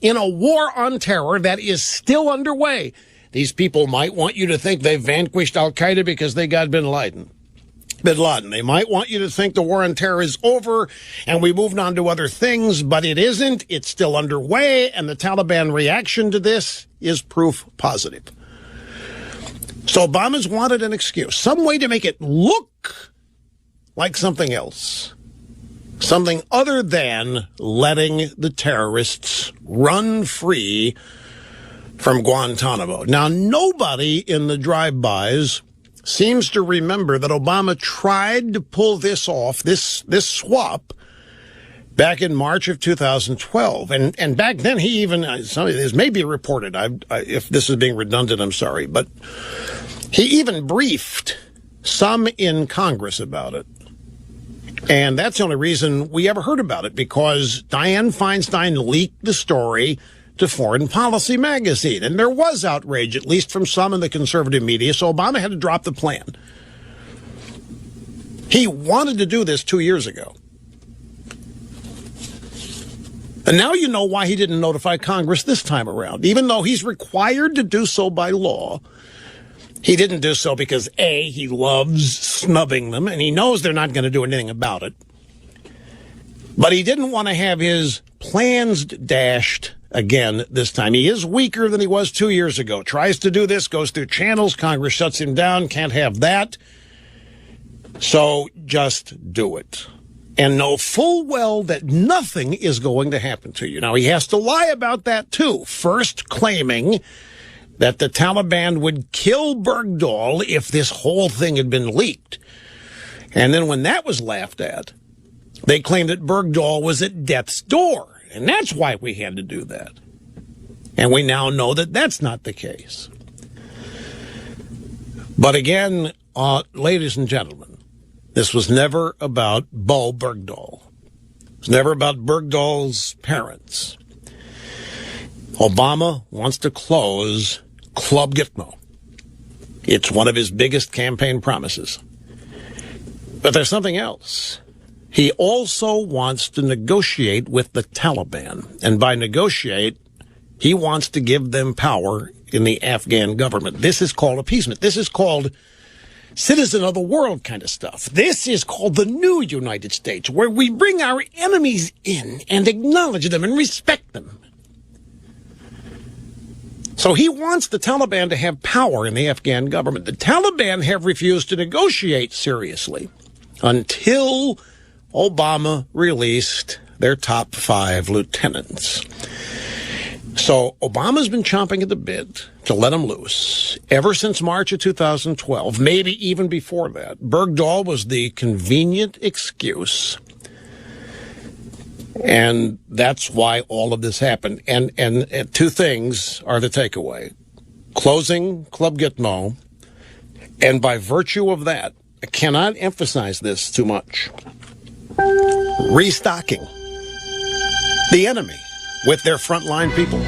in a war on terror that is still underway. These people might want you to think they've vanquished al-Qaeda because they got bin Laden. They might want you to think the war on terror is over and we moved on to other things, but it isn't. It's still underway, and the Taliban reaction to this is proof positive. So Obama's wanted an excuse, some way to make it look like something else, something other than letting the terrorists run free from Guantanamo. Now, nobody in the drive-bys seems to remember that Obama tried to pull this off, this swap, back in March of 2012. And back then he even, this may be reported, if this is being redundant, I'm sorry, but he even briefed some in Congress about it. And that's the only reason we ever heard about it, because Dianne Feinstein leaked the story to Foreign Policy magazine. And there was outrage, at least from some in the conservative media, so Obama had to drop the plan. He wanted to do this 2 years ago. And now you know why he didn't notify Congress this time around. Even though he's required to do so by law, he didn't do so because, A, he loves snubbing them, and he knows they're not going to do anything about it. But he didn't want to have his plans dashed again this time. He is weaker than he was 2 years ago. Tries to do this, goes through channels, Congress shuts him down, can't have that. So just do it. And know full well that nothing is going to happen to you. Now, he has to lie about that, too. First claiming that the Taliban would kill Bergdahl if this whole thing had been leaked. And then when that was laughed at, they claimed that Bergdahl was at death's door. And that's why we had to do that. And we now know that that's not the case. But again, ladies and gentlemen, this was never about Bo Bergdahl. It was never about Bergdahl's parents. Obama wants to close Club Gitmo. It's one of his biggest campaign promises. But there's something else. He also wants to negotiate with the Taliban. And by negotiate, he wants to give them power in the Afghan government. This is called appeasement. This is called citizen of the world kind of stuff. This is called the new United States, where we bring our enemies in and acknowledge them and respect them. So he wants the Taliban to have power in the Afghan government. The Taliban have refused to negotiate seriously until Obama released their top 5 lieutenants. So Obama's been chomping at the bit to let them loose ever since March of 2012, maybe even before that. Bergdahl was the convenient excuse. And that's why all of this happened. And two things are the takeaway. Closing Club Gitmo, and by virtue of that, I cannot emphasize this too much, restocking the enemy with their frontline people.